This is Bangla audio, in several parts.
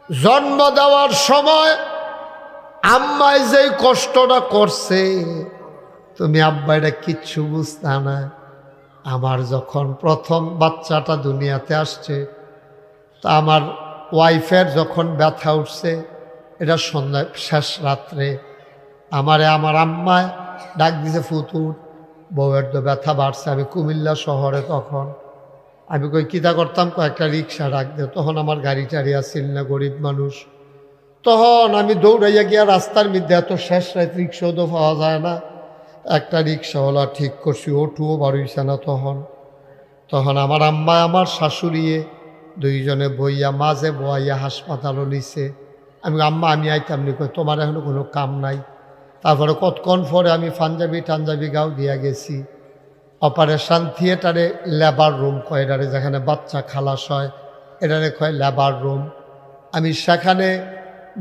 জন্ম দেওয়ার সময় আম্মায় যেই কষ্টটা করছে তুমি আব্বা এটা কিচ্ছু বুঝতা না। আমার যখন প্রথম বাচ্চাটা দুনিয়াতে আসছে তা আমার ওয়াইফের যখন ব্যথা উঠছে, এটা সন্ধ্যায় শেষ রাত্রে আমার আম্মায় ডাক দিছে, ফুতুর বউয়ের তো ব্যথা বাড়ছে। আমি কুমিল্লা শহরে তখন, আমি কই কিতা করতাম, কয়েকটা রিক্সা ডাক দে। তখন আমার গাড়ি টাড়ি আসছিল না, গরিব মানুষ। তখন আমি দৌড়াইয়া গিয়া রাস্তার মধ্যে, এত শেষ রাত রিক্সাও তো পাওয়া যায় না, একটা রিক্সাওয়ালা ঠিক করছি, ওটুও বাড়িছে না। তখন আমার আম্মা আমার শাশুড়িয়ে দুইজনে বইয়া মাঝে বইয়া হাসপাতালও নিছে। আমি আম্মা আমি আইতাম নি, কই তোমার এখনো কোনো কাম নাই। তারপরে কতক্ষণ পরে আমি টাঞ্জাবি গাঁও দিয়া গেছি। অপারেশন থিয়েটারে লেবার রুম কয় এটারে, যেখানে বাচ্চা খালাস হয় এটারে কয় লেবার রুম। আমি সেখানে,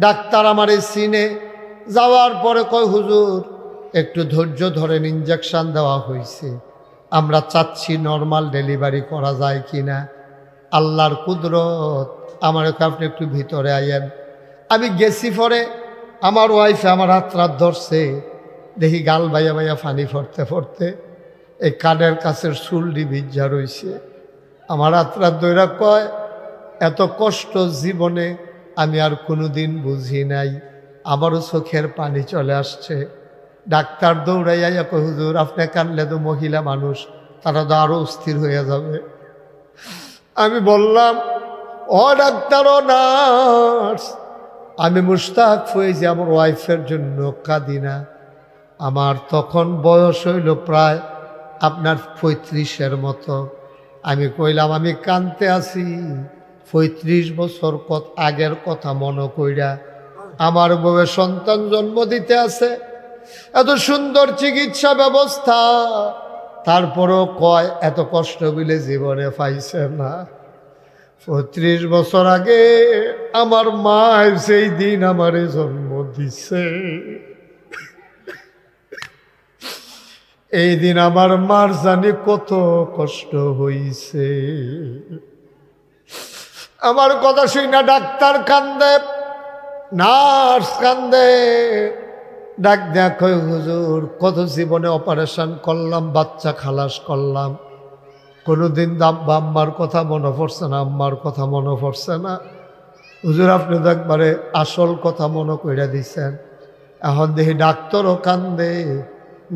ডাক্তার আমার এই সিনে যাওয়ার পরে কয়, হুজুর একটু ধৈর্য ধরেন, ইঞ্জেকশন দেওয়া হয়েছে, আমরা চাচ্ছি নর্মাল ডেলিভারি করা যায় কি না। আল্লাহর কুদরত, আমার আপনি একটু ভিতরে আইয়েন। আমি গেছি, পরে আমার ওয়াইফে আমার হাত ধরছে, দেখি গাল বাইয়া বাইয়া ফানি ফরতে এই কানের কাছের চুলটি ভিজা রইছে। আমার হাত ধইরা কয়, এত কষ্ট জীবনে আমি আর কোনো দিন বুঝি নাই। আমারও চোখের পানি চলে আসছে। ডাক্তার দৌড়াইয়া কয়, হুজুর আপনি কানলে তো মহিলা মানুষ, তারা তো আরও অস্থির হয়ে যাবে। আমি বললাম, ও ডাক্তার ও নার্স, আমি মুশতাক হয়েছি আমার ওয়াইফের জন্য, কাঁদি না। আমার তখন বয়স হইল প্রায় আপনার 35-এর মতো। আমি কইলাম, আমি কানতে আছি 35 বছর আগের কথা মনে কইরা। আমার বউয়ে সন্তান জন্ম দিতে আছে, এত সুন্দর চিকিৎসা ব্যবস্থা, তারপরও কয় এত কষ্ট বিলে জীবনে পাইছে না। 35 বছর আগে আমার মা সেই দিন আমারে জন্ম দিছে। এই দিন আমার মার জানি কত কষ্ট হইছে। আমার কথা শুই না ডাক্তার কান্দে, নার্স কান্দে, ডাক দেখো, হুজুর কত জীবনে অপারেশন করলাম, বাচ্চা খালাস করলাম, কোনোদিন আম্মার কথা মনে পড়ছে না, আম্মার কথা মনে পড়ছে না। হুজুর আপনি তো একবারে আসল কথা মনে কইরা দিছেন। এখন দেখি ডাক্তারও কান্দে,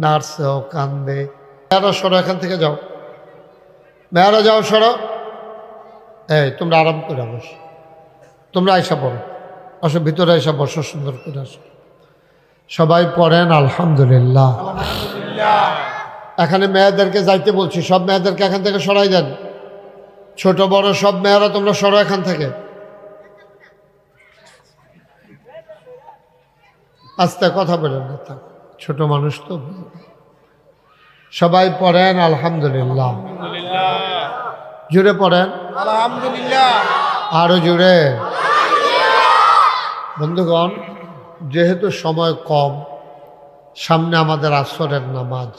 নার্সও কান্দে। মেয়েরা সরো, এখান থেকে যাও, মেয়েরা যাও, সরো। এই তোমরা আরাম করে বসো, তোমরা আইসা পড়ো, আসো ভিতরে আইসা বসো, সুন্দর করে আসো। সবাই পড়েন আলহামদুলিল্লাহ। এখানে মেয়েদেরকে যাইতে বলছি, সব মেয়েদেরকে এখান থেকে সরাই দেন, ছোট বড় সব মেয়েরা তোমরা সরো এখান থেকে। আস্তে কথা বলেন না, থাক, ছোট মানুষ তো। সবাই পড়েন আলহামদুলিল্লাহ, জুড়ে পড়েন আলহামদুলিল্লাহ, আরো জুড়ে। বন্ধুগণ, যেহেতু সময় কম, সামনে আমাদের আসরের নামাজ,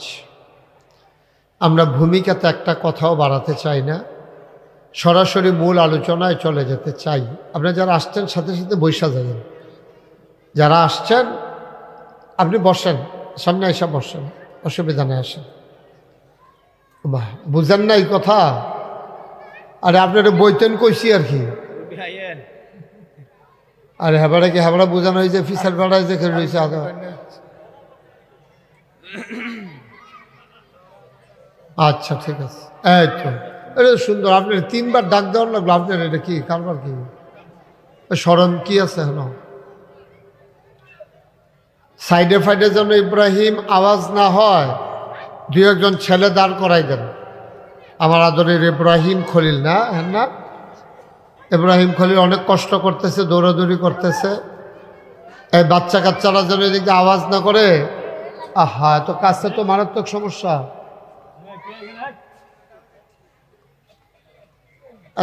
আমরা ভূমিকাতে একটা কথাও বাড়াতে চাই না, সরাসরি মূল আলোচনায় চলে যেতে চাই। আপনারা যারা আসছেন সাথে সাথে বৈশা যাবেন, যারা আসছেন আপনি বসেন, সামনে এসে বসেন, অসুবিধা নেই, আসেন। বাহ, বুঝেন না এই কথা? আরে আপনারা বইতেন কইছি আর কি। আরে হেবাড়া কি হেবাড়া বোঝানো হয়েছে, ফিসার ভাড়ায় দেখে রয়েছে আগে। আচ্ছা ঠিক আছে, এই তো এটা সুন্দর। আপনার 3বার ডাক দেওয়ার লাগলো, আপনার এটা কি কারবার, কি স্মরণ কি আছে? হলো সাইডে ফাইডে যেন ইব্রাহিম আওয়াজ না হয়, 2-1 ছেলে দাঁড় করাই দেন। আমার আদরের ইব্রাহিম খলিল, না হ্যাঁ না, ইব্রাহিম খলিল অনেক কষ্ট করতেছে, দৌড়াদৌড়ি করতেছে। এই বাচ্চা কাচ্চারা যেন এদিকে আওয়াজ না করে। আহা, এত কাছে তো মারাত্মক সমস্যা,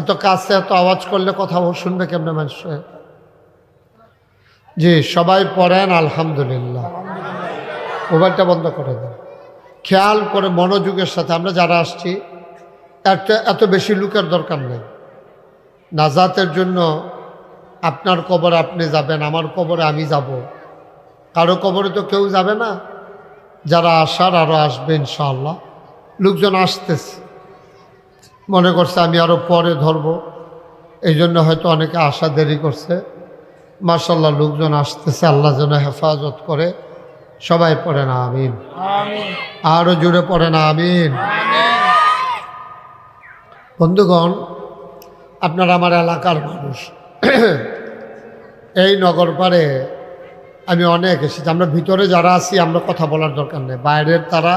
এত কাছে এত আওয়াজ করলে কথা শুনবে কেমনে মানুষ? জি, সবাই পড়েন আলহামদুলিল্লাহ। মোবাইলটা বন্ধ করে দেন, খেয়াল করে মনোযোগের সাথে। আমরা যারা আসছি এত বেশি লোকের দরকার নেই। নাজাতের জন্য আপনার কবরে আপনি যাবেন, আমার কবরে আমি যাব, কারো কবরে তো কেউ যাবে না। যারা আসার আরও আসবে ইনশাআল্লাহ। লোকজন আসতেছে, মনে করছে আমি আরও পরে ধরবো, এই জন্য হয়তো অনেকে আসা দেরি করছে। মাশাআল্লাহ লোকজন আসতেছে, আল্লাহ যেন হেফাজত করে। সবাই পড়ে না আমিন, আরও জুড়ে পড়ে না আমিন। বন্ধুগণ, আপনারা আমার এলাকার মানুষ। এই নগর পাড়ে আমি অনেক এসেছি। আমরা ভিতরে যারা আছি আমরা কথা বলার দরকার নেই, বাইরের তারা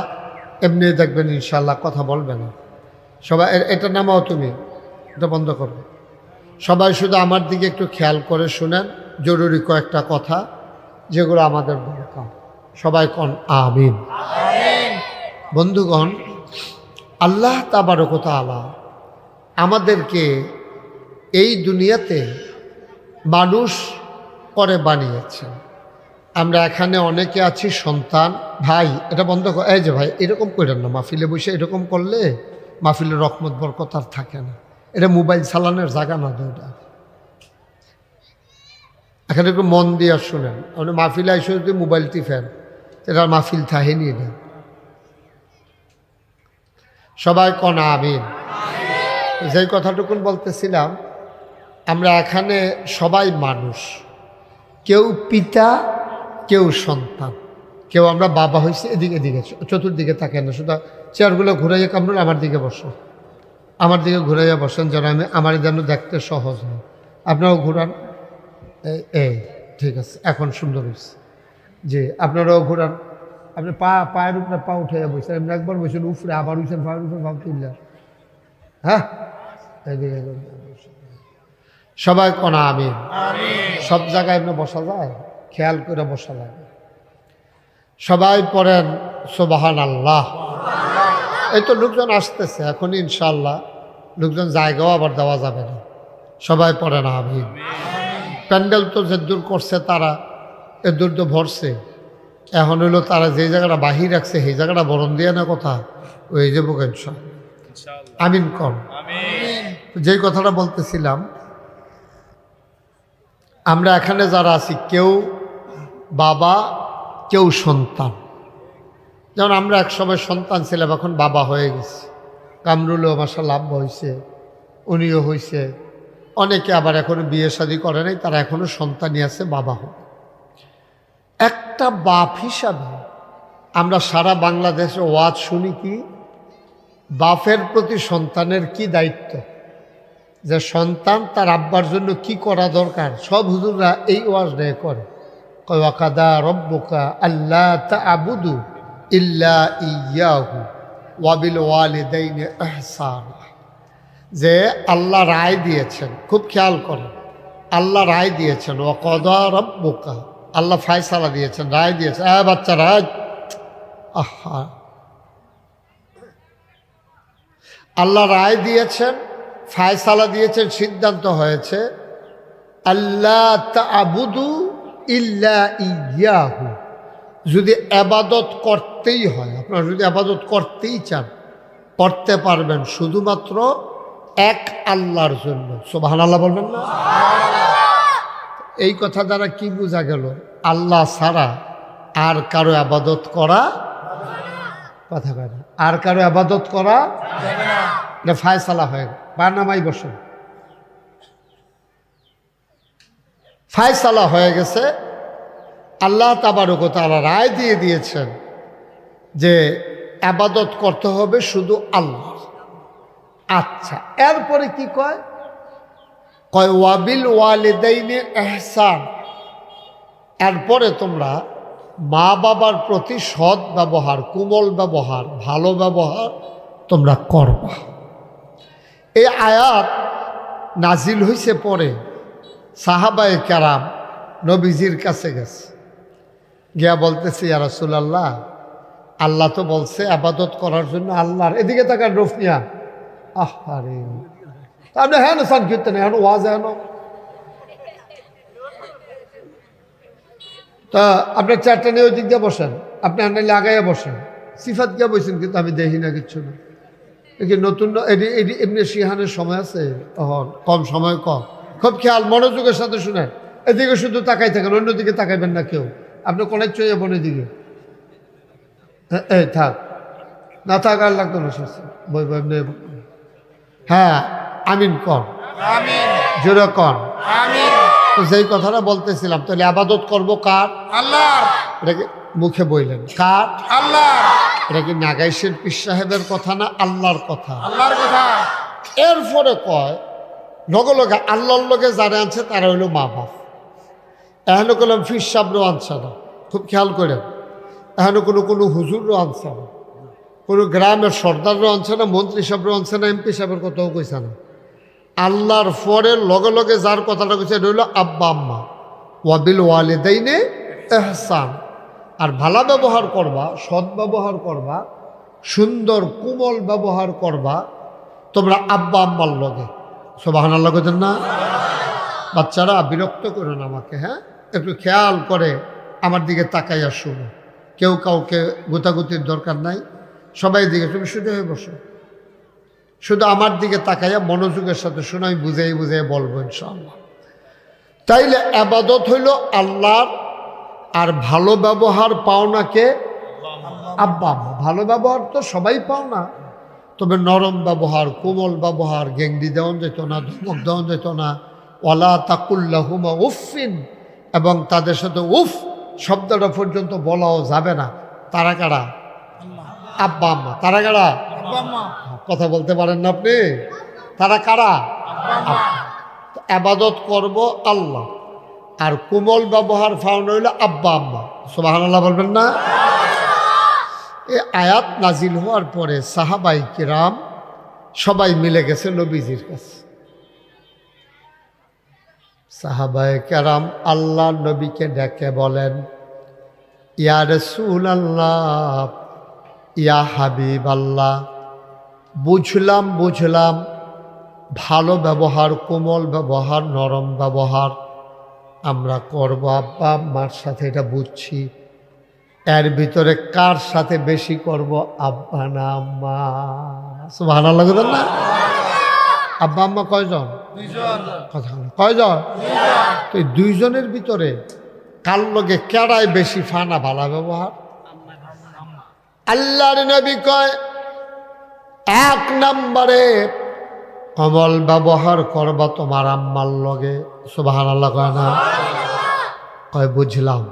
এমনি দেখবেন ইনশাল্লাহ কথা বলবে না। সবাই এটা নামাও, তুমি এটা বন্ধ করবে। সবাই শুধু আমার দিকে একটু খেয়াল করে শুনেন, জরুরি কয়েকটা কথা যেগুলো আমাদের দরকার। সবাই কোন আমিন। বন্ধুগণ, আল্লাহ তাবারক ওয়া তাআলা আমাদেরকে এই দুনিয়াতে মানুষ করে বানিয়েছেন। আমরা এখানে অনেকে আছি সন্তান। ভাই এটা বন্ধ কর, এই যে ভাই এরকম করেন না, মাহফিলে বসে এরকম করলে মাহফিলের রহমত বরকত আর থাকে না। এটা মোবাইল চালানোর জায়গা না দুইটা। এখানে একটু মন দিয়ে শুনেন। আপনি মাহফিলে এসে যদি মোবাইল টিপেন এটা মাহফিল থাহেনি। এটা সবাই কোন আমিন। যেই কথাটুকুন বলতেছিলাম, আমরা এখানে সবাই মানুষ, কেউ পিতা কেউ সন্তান, কেউ আমরা বাবা হয়েছে। এদিকে এদিকে চতুর্দিকে থাকেন না, শুধু চেয়ারগুলো ঘুরাইয়া কামড়ুন, আমার দিকে বসো, আমার দিকে ঘুরাইয়া বসেন যেন আমার যেন দেখতে সহজ হয়। আপনারাও ঘুরান, এই ঠিক আছে, এখন সুন্দর হয়েছে। জি, আপনারাও ঘুরান। আপনি পায়ের উপরে পা উঠাইয়া বসেন, এমনি একবার বসেন উপরে, আবার উঠছেন পায়ের উপরে ভাব তুললেন। হ্যাঁ, এদিকে সবাই কোন আমিন। সব জায়গায় এমনি বসা যায়, খেয়াল করে বসা লাগে। সবাই পড়েন সুবহানাল্লাহ। এই তো লোকজন আসতেছে এখন ইনশাআল্লাহ, লোকজন জায়গাও আবার দেওয়া যাবে না। সবাই পড়েন আমিন। প্যান্ডেল তো যে দূর করছে তারা, এ দূর তো ভরছে। এখন হইলো তারা যে জায়গাটা বাহির রাখছে সেই জায়গাটা বরণ দিয়ে না কথা, ওই যে বোকেন আমিন কর। যেই কথাটা বলতেছিলাম, আমরা এখানে যারা আছি কেউ বাবা কেউ সন্তান। যেমন আমরা একসময় সন্তান ছিলাম, এখন বাবা হয়ে গেছি। কামরুলও মাশাআল্লাহ আব্বা হয়েছে, উনিও হয়েছে। অনেকে আবার এখনো বিয়ে শাদী করে নাই, তারা এখনো সন্তানই আছে, বাবা হবে। একটা বাপ হিসাবে আমরা সারা বাংলাদেশে ওয়াজ শুনি কি, বাপের প্রতি সন্তানের কি দায়িত্ব, যে সন্তান তার আব্বার জন্য কি করা দরকার। সব হুজুররা এই ওয়াজ নিয়ে করে। ওয়াকাদা রব্বুকা আল্লা তা'বুদু ইল্লা ইয়্যাহু ওয়া বিল ওয়ালিদাইনি ইহসানা। যে আল্লাহ রায় দিয়েছেন, খুব খেয়াল করেন, আল্লাহ রায় দিয়েছেন। ওয়াকাদা রব্বুকা, আল্লাহ ফায়সালা দিয়েছেন, রায় দিয়েছেন। বাচ্চা রায়, আহা, আল্লাহ রায় দিয়েছেন, ফায়সালা দিয়েছেন, সিদ্ধান্ত হয়েছে আল্লাহ তা'বুদু ইল্লা ইয়্যাহু। যদি আবাদত করতেই হয়, আপনারা যদি আবাদত করতেই চান, করতে পারবেন শুধুমাত্র এক আল্লাহর জন্য। সুবহানাল্লাহ বলবেন না? এই কথা দ্বারা কি বোঝা গেল? আল্লাহ ছাড়া আর কারো আবাদত করা, কথা কয় না, আর কারো আবাদত করা যাবে না। এটা ফায়সালা হয়ে গেল। বানামাই বসেন, ফায়সালা হয়ে গেছে। আল্লাহ তাবারক ওয়া তাআলা রায় দিয়ে দিয়েছেন যে আবাদত করতে হবে শুধু আল্লাহ। আচ্ছা, এরপরে কি কয়? কয় ওয়াবিল ওয়ালিদাইনি ইহসান। এরপরে তোমরা মা বাবার প্রতি সৎ ব্যবহার, কোমল ব্যবহার, ভালো ব্যবহার তোমরা করবা। এই আয়াত নাজিল হয়েছে পরে। সাহাবায়ে কেরাম নবীজির কাছে গেছে, গিয়া বলতেছে ইয়া রাসূলুল্লাহ, আল্লাহ তো বলছে আবাদত করার জন্য আল্লাহর। এদিকে তাকান রফনিয়া, আহারে আপনি হ্যাঁ না সংকীর্তন এখন ওয়াজ হেন। তা আপনার চারটা নিয়ে ওই দিক দিয়ে বসেন, আপনি আন্না লাগাইয়া বসেন। সিফাত গিয়া বসেন, কিন্তু আমি দেখি না কিচ্ছু না। নতুন এমনি সিহানের সময় আছে, কম সময় কম, খুব খেয়াল মনোযোগের সাথে শুনেন। এদিকে শুধু তাকাই থাকেন, অন্যদিকে তাকাইবেন না কেউ। আপনি কোনে চয়ে যাবেন এদিকে, এই থাক, না থাক আর লাগতো না শেষে বই বই। হ্যাঁ আমিন কন, জোরে কন। তো যেই কথাটা বলতেছিলাম, তাহলে আবাদত করবো কার? আল্লাহর। এটাকে মুখে বললেন কার? আল্লাহ। এটা কি নাগাইশের পীর সাহেবের কথা না আল্লাহর কথা? আল্লাহর কথা। এরপরে কয় লগে লগে আল্লাহর লগে যারা আনছে তারা হইল মা বাপ। এখনো করলাম পীর সাহেবরাও আনছে না, খুব খেয়াল করেন। এখনো কোনো হুজুরও আনছে না, কোনো গ্রামের সর্দাররাও আনছে না, মন্ত্রী সাহেবরাও আনছে না, এমপি সাহেবের কথাও কইছে না। আল্লাহর পরে লগে লগে যার কথাটা কইছে এটা হইল আব্বা আম্মা। ওয়াবিল ওয়ালিদাইনে ইহসান। আর ভালো ব্যবহার করবা, সৎ ব্যবহার করবা, সুন্দর কোমল ব্যবহার করবা তোমরা আব্বা আম্মার লগে। সুবহানাল্লাহ কইতেন না? বাচ্চারা বিরক্ত করো না আমাকে, হ্যাঁ একটু খেয়াল করে আমার দিকে তাকাইয়া শুনো। কেউ কাউকে গুতাগুতির দরকার নাই, সবাই দিকে তুমি শুধু হয়ে বসো, শুধু আমার দিকে তাকাইয়া মনোযোগের সাথে শোনো, আমি বুঝাই বুঝাই বলবো ইনশাআল্লাহ। তাইলে আবাদত হইল আল্লাহর। আর ভালো ব্যবহার পাও না কে? আব্বা আম্মা। ভালো ব্যবহার তো সবাই পাও না, তবে নরম ব্যবহার, কোমল ব্যবহার, গেংডি দেওয়ান যেত না, ধমক দেওয়ান যেত না। ওয়ালা তাকুল্লাহুমা উফিন, এবং তাদের সাথে উফ শব্দটা পর্যন্ত বলাও যাবে না। তারা কারা? আব্বা আম্মা। তারা কারা? কথা বলতে পারেন না আপনি? তারা কারা? আবাদত করব আল্লাহ, আর কোমল ব্যবহার ফাউন্ড হইল আব্বা আম্মা। সুবহানাল্লাহ বলবেন না? এই আয়াত নাজিল হওয়ার পরে সাহাবাই কিরাম সবাই মিলে গেছে নবীজির কাছে। সাহাবায়ে কেরাম আল্লাহ নবীকে ডেকে বলেন, ইয়া রাসূলুল্লাহ, ইয়া হাবিব আল্লাহ, বুঝলাম ভালো ব্যবহার, কোমল ব্যবহার, নরম ব্যবহার আমরা করব আব্বা আম্মার সাথে, এটা বুঝছি। এর ভিতরে কার সাথে বেশি করব? আব্বা না আম্মা? সুবহানাল্লাহ না? আব্বা আম্মা কয়জন? কথা কয়জন? তো এই দুইজনের ভিতরে কার লগে কেড়ায় বেশি ফানা ভালো ব্যবহার? আল্লাহর নবী কয় 1 নম্বরে কোমল ব্যবহার করবা তোমার আম্মার লগে। সুবহানাল্লাহ কয় না? কয় বুঝলাম।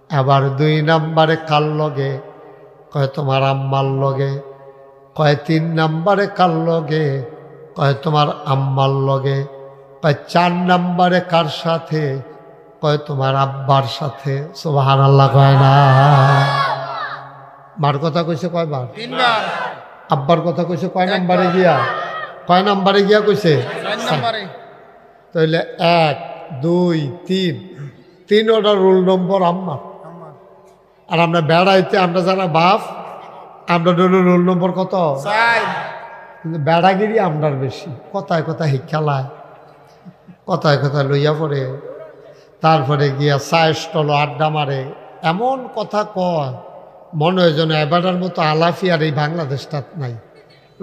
আবার 2 নম্বরে কার লগে? কয় তোমার আম্মার লগে। কয় 3 নম্বরে কার লগে? কয় তোমার আম্মার লগে। কয় 4 নম্বরে কার সাথে? কয় তোমার আব্বার সাথে। সুবহানাল্লাহ কয় না? মার কথা কইছে কয়বার? 3 বার। আব্বার কথা কইছে কয় নম্বরে গিয়া? কয় নম্বরে গিয়া কইছে? 4 নম্বরে। তাহলে 1 2 3 ওটা রোল নম্বর আম্মা। আর আমরা বেড়াইতে আমরা যারা বাপ, আমরা রোল নম্বর কত? 4। কিন্তু বেড়াগিরি আমরার বেশি, কথায় কথায় হিক্ষালায়, কথায় কথায় লইয়া পড়ে, তারপরে গিয়া চায়ের স্টল আড্ডা মারে, এমন কথা কয় মনে হয় যেন এবারের মতো আলাফি আর এই বাংলাদেশটা নাই।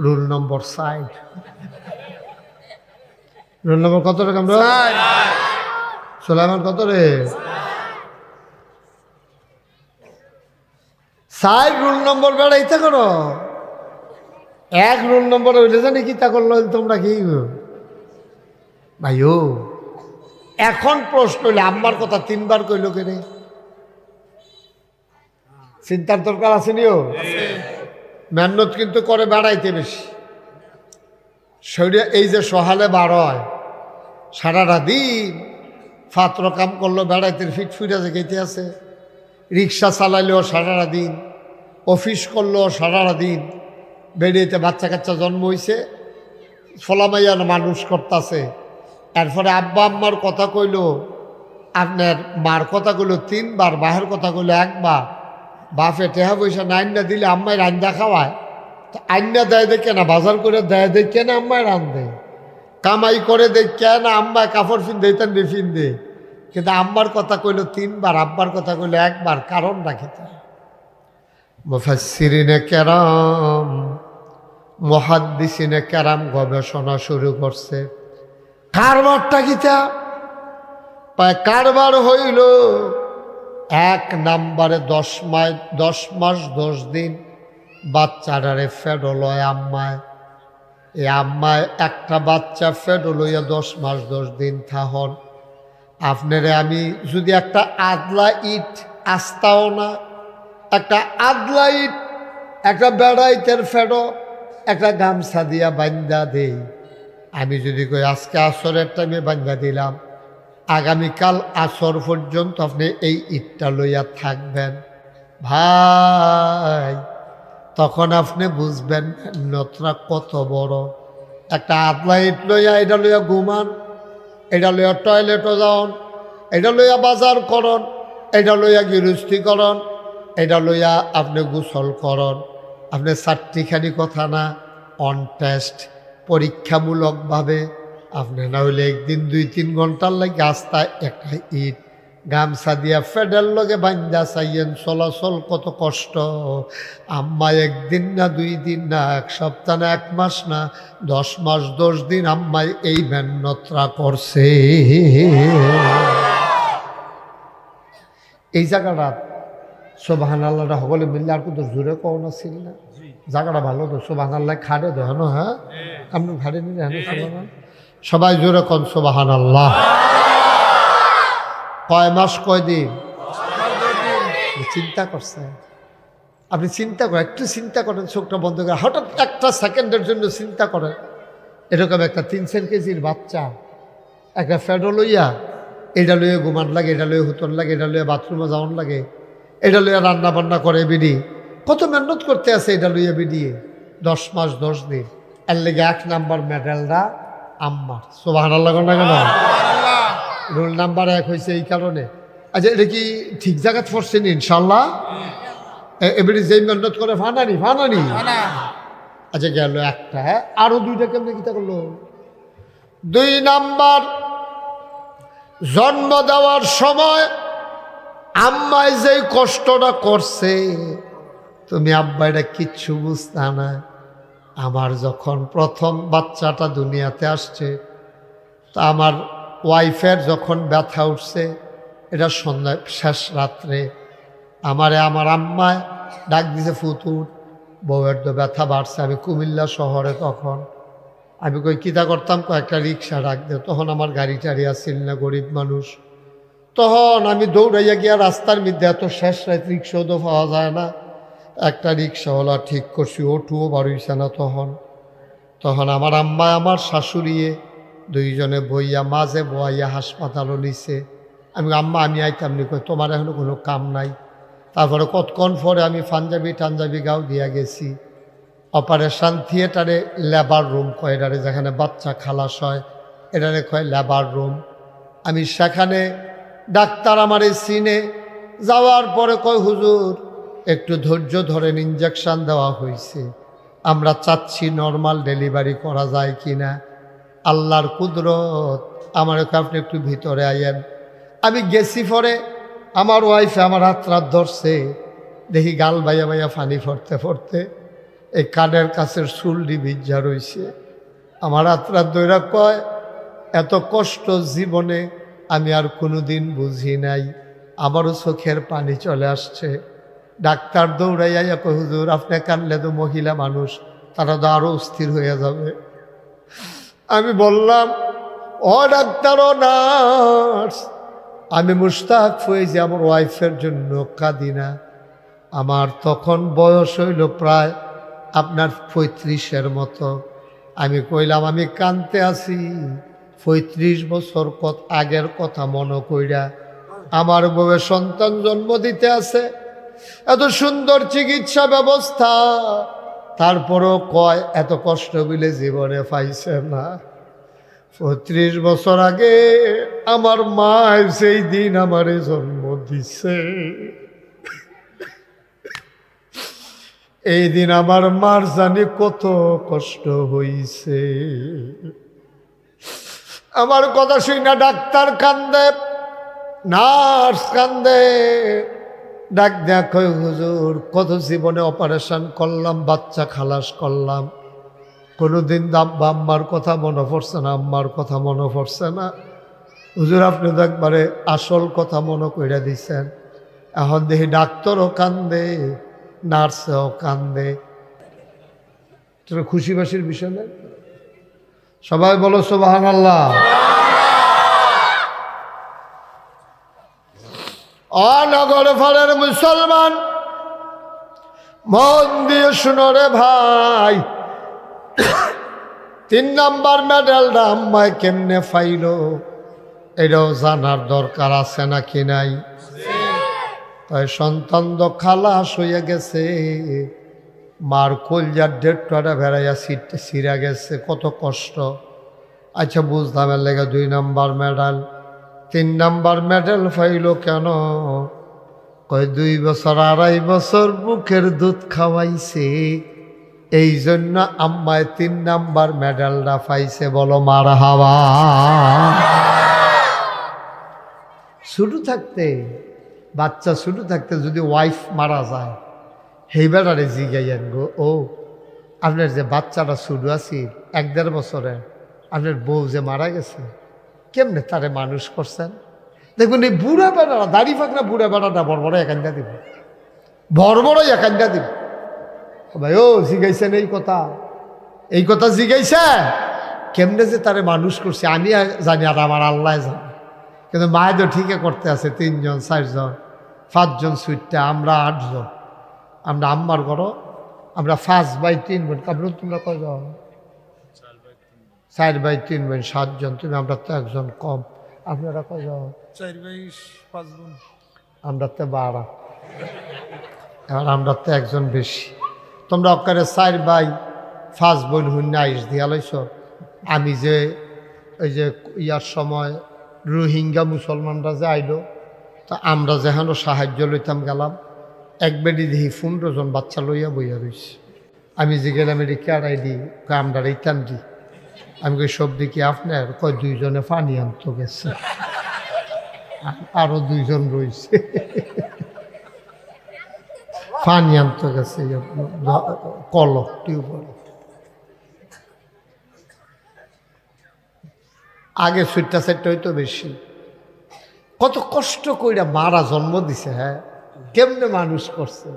Roll number 4। রোল নম্বর কত রে? আমরা সোলাইমান কত রে? 4 রোল নম্বর বেড়াইতে করো। 1 রোল নম্বর হইলে জানি কি তা করলো তোমরা কি ভাইও? এখন প্রশ্ন হইলে আম্মার কথা 3 বার কইল কেনে? চিন্তার দরকার আছে নিও। মেহনত কিন্তু করে বেড়াইতে বেশি। শরীরে এই যে সহালে বার হয়, সারাটা দিন ফাত্র কাম করলো, বেড়াইতে ফিট ফিরে যেতে আছে, রিক্সা চালাইলেও সারাটা দিন, অফিস করলেও সারাটা দিন, বেরিয়েতে বাচ্চা কাচ্চা জন্ম হয়েছে, ফলামাইয়া মানুষ করতেছে। এরপরে আব্বা আম্মার কথা কইল, আপনার মার কথা কইল 3 বার, বাহের কথা কইল 1 বার। বাপে টেহা পয়সা না আইনা দিলে আম্মাই রান্দা খাওয়ায়, তো আইনা দেয় দেখে না, বাজার করে দেয় দেখে না, আম্মাই রান্ধে, কামাই করে দেখে না, আম্মায় কাপড় ফিন দেয় তেন ফিন দে। কিন্তু আম্মার কথা কইল 3 বার, আব্বার কথা কইল 1 বার। কারণ রাখিতে মুফাসসিরিনে কেরাম, মুহাদ্দিসিনে কেরাম গবেষণা শুরু করছে। কারবারটা গীতা কারবার হইল 1 নম্বরে 10 মাস 10 দিন বাচ্চাটারে ফেডো লয় আম্মায়। এই আম্মায় একটা বাচ্চা ফেডো লইয়া 10 মাস 10 দিন থাহন। আপনারে আমি যদি একটা আদলা ইট আস্তাও না, একটা আদলা ইট, একটা বেড়াইতের ফেডো, একটা গামছা দিয়া বান্ধা দেই, আমি যদি কই আজকে আসরের টাইমে বান্ধা দিলাম, আগামীকাল আসর পর্যন্ত আপনি এই ইটটা লইয়া থাকবেন ভাই, তখন আপনি বুঝবেন মেহনতটা কত বড়। একটা আদলা ইট লইয়া এটা লইয়া ঘুমান, এটা লইয়া টয়লেটও যাওন, এটা লইয়া বাজার করন, এটা লইয়া গৃহস্থী করন, এটা লইয়া আপনি গোসল করন। আপনি চারটিখানি কথা না, অন টেস্ট পরীক্ষামূলকভাবে আপনি না হইলে একদিন 2-3 ঘন্টার লাগে আস্তায় একটা ইট গামছা দিয়া ফেডের লগে বান্ধা চাইয়েন, চলাচল কত কষ্ট। আম্মা 1 দিন না 2 দিন না, 1 সপ্তাহ না 1 মাস না, 10 মাস 10 দিন আম্মাই এই মেহনতরা করছে। এই জায়গাটা সুবহানাল্লাহটা সকলে মিললে আর কত জোরে কও না ছিল না, জায়গাটা ভালো তো সুবহানাল্লাহ খাড়ে দেন। হ্যাঁ আপনি খাড়ে নিলে হ্যাঁ সবাই জোরে কন সুবহানাল্লাহ। কয় মাস কয় দিন চিন্তা করছে? আপনি চিন্তা করেন, একটু চিন্তা করেন, চোখটা বন্ধ করে হঠাৎ 1 সেকেন্ডের জন্য চিন্তা করেন। এরকম একটা 3-4 কেজির বাচ্চা একটা ফেডো লইয়া, এটা লইয়া ঘুমান লাগে, এটা লইয়া হুতন লাগে, এটা লইয়া বাথরুমে যাওয়ান লাগে, এটা লইয়া রান্না বান্না করে বিডি, কত মেহনত করতে আছে এটা লইয়া বিডিয়ে 10 মাস 10 দিন। এর লেগে 1 নাম্বার মেডেলটা আম্মার। সুবহানাল্লাহ না কেন? রোল নাম্বার 1 হয়েছে এই কারণে। আচ্ছা এটা কি ঠিক জায়গায় পড়ছেন ইনশাল্লাহ? এবারে যেই মেহনত করে ফানানি আচ্ছা গেল একটা। হ্যাঁ আরো 2টা কেমনে কিতা করলো? 2 নাম্বার জন্ম দেওয়ার সময় আম্মায় যেই কষ্টটা করছে তুমি আব্বা এটা কিচ্ছু বুঝতা না। আমার যখন প্রথম বাচ্চাটা দুনিয়াতে আসছে, তা আমার ওয়াইফের যখন ব্যথা উঠছে, এটা সন্ধ্যা শেষ রাত্রে আমার আম্মায় ডাক দিছে, ফুতুর বউয়ের তো ব্যথা বাড়ছে। আমি কুমিল্লা শহরে, তখন আমি কই কিতা করতাম, কয়েকটা রিক্সা ডাক দে। তখন আমার গাড়ি টাড়ি আসছিল না, গরিব মানুষ। তখন আমি দৌড়াইয়া গিয়া রাস্তার মধ্যে, এত শেষ রাত রিক্সাও তো পাওয়া যায় না, একটা রিক্সাওয়ালা ঠিক করছি, ওটুও বাড়িছে না। তখন আমার আম্মা আমার শাশুড়িয়ে 2 জনে বইয়া মাঝে বইয়া হাসপাতালও নিছে। আমি আম্মা আমি আইতাম নি, কই তোমার এখনো কোনো কাম নাই। তারপরে কতক্ষণ পরে আমি টাঞ্জাবি গাও দিয়া গেছি। অপারেশন থিয়েটারে লেবার রুম কয় এটারে, যেখানে বাচ্চা খালাস হয় এটারে কয় লেবার রুম। আমি সেখানে ডাক্তার আমারে চিনে, যাওয়ার পরে কয় হুজুর একটু ধৈর্য ধরেন, ইঞ্জেকশন দেওয়া হয়েছে, আমরা চাচ্ছি নর্মাল ডেলিভারি করা যায় কিনা। আল্লাহর কুদরত, আমার আপনি একটু ভিতরে আইয়েন। আমি গেছি, পরে আমার ওয়াইফে আমার হাত ধরছে, দেখি গাল বাইয়া ফানি ফরতে এই কানের কাছের চুলডি ভিজা রইছে। আমার হাত ধইরা কয় এত কষ্ট জীবনে আমি আর কোনোদিন বুঝি নাই, আমারও চোখের পানি চলে আসছে। ডাক্তার দৌড়াইয়া কয় হুজুর আপনি কানলে তো মহিলা মানুষ, তারা তো আরও অস্থির হয়ে যাবে। আমি বললাম ও ডাক্তার ও নার্স, আমি মুশতাক হয়েছি আমার ওয়াইফের জন্য, কাঁদি না। আমার তখন বয়স হইল প্রায় আপনার 35-এর মতো। আমি কইলাম আমি কানতে আছি 35 বছর আগের কথা মনে কইরা, আমার বউয়ে সন্তান জন্ম দিতে আছে, এত সুন্দর চিকিৎসা ব্যবস্থা, তারপরও কয় এত কষ্ট বিলে জীবনে পাইছে না। 35 বছর আগে আমার মা সেই দিন আমারে জন্ম দিছে, এই দিন আমার মার জানি কত কষ্ট হইছে। আমার কথা শুই না ডাক্তার কান্দে, নার্স কান্দে, ডাক দেখো হুজুর কত জীবনে অপারেশন করলাম, বাচ্চা খালাস করলাম, কোনোদিন আব্বা আম্মার কথা মনে পড়ছে না, আম্মার কথা মনে পড়ছে না। হুজুর আপনি তো একবারে আসল কথা মনে করে দিচ্ছেন। এখন দেখি ডাক্তারও কান্দে, নার্সও কান্দে। খুশি বাসির বিষয় না? সবাই বলো সুবহানাল্লাহ। অনগর ফলের মুসলমান মন দিয়ে শুনো রে ভাই, 3 নাম্বার মেডেলটা আম্মায় কেমনে পাইল এটাও জানার দরকার আছে নাকি নাই? তাই সন্তান তো খালাস হয়ে গেছে, মার কলজার ডেটটা বেড়াইয়া ছিঁড়া গেছে, কত কষ্ট। আচ্ছা বুঝলাম এর লেগে 2 নাম্বার মেডেল। 3 নাম্বার মেডেল পাইল কেন? কয় 2 বছর 2.5 বছর বুকের দুধ খাওয়াইছে, এই জন্য আম্মায় 3 নাম্বার মেডেলটা পাইছে। বলো মারহাবা। শুরু থাকতে বাচ্চা শুরু থাকতে যদি ওয়াইফ মারা যায়, সেই বেড়ারে জিগাইয়েন গো, ও আপনার যে বাচ্চাটা শুরু আছি 1-1.5 বছরে, আপনার বউ যে মারা গেছে, কেমনে তারে মানুষ করছেন? দেখুন এই বুড়া বেড়ারা, দাড়ি ফাঁকনা বুড়া বেড়াটা বড় একান্দা দিব, বড় একান্দা দিব। ভাই ও জিগাইছেন এই কথা জিগাইছে, কেমনে যে তারে মানুষ করছে আমি জানি, আর আমার আল্লাহ জানে। কিন্তু মায়ের তো ঠিকই করতে আছে, 3 জন 4 জন 5 জন সুইটটা, আমরা 8 জন। আমরা আম্মার ঘরও আমরা 5/3 বোন। কাবরুল তোমরা কয় জন? 4/3 বোন, 7 জন। তুমি আমরা তো 1 জন কম। আপনারা কয় জন? 4/5 বোন। আমরা তো 12। এবার আমরা তো 1 জন বেশি। তোমরা অক্কারে 4/5 বোন হুন্না আইস দিয়া লাইছ। আমি যে ওই যে ইয়ার সময় রোহিঙ্গা মুসলমানরা যে আইলো, তা আমরা যেন সাহায্য লইতাম গেলাম, 1 বেডি দেখি 15 জন বাচ্চা লইয়া বইয়া রয়েছে। আমি যে গেলাম এটি কেড়াই দিই, আমরা এইতাম দি। আমি কই সব দিকে আপনার? কয় 2 জনে পানি আনতে গেছে, আরো 2 জন রয়েছে পানি আনতে গেছে, কল টিউবওয়েল। আগে 6টা হইতো বেশি। কত কষ্ট কইরা মারা জন্ম দিছে, হ্যাঁ কেমনে মানুষ করছে।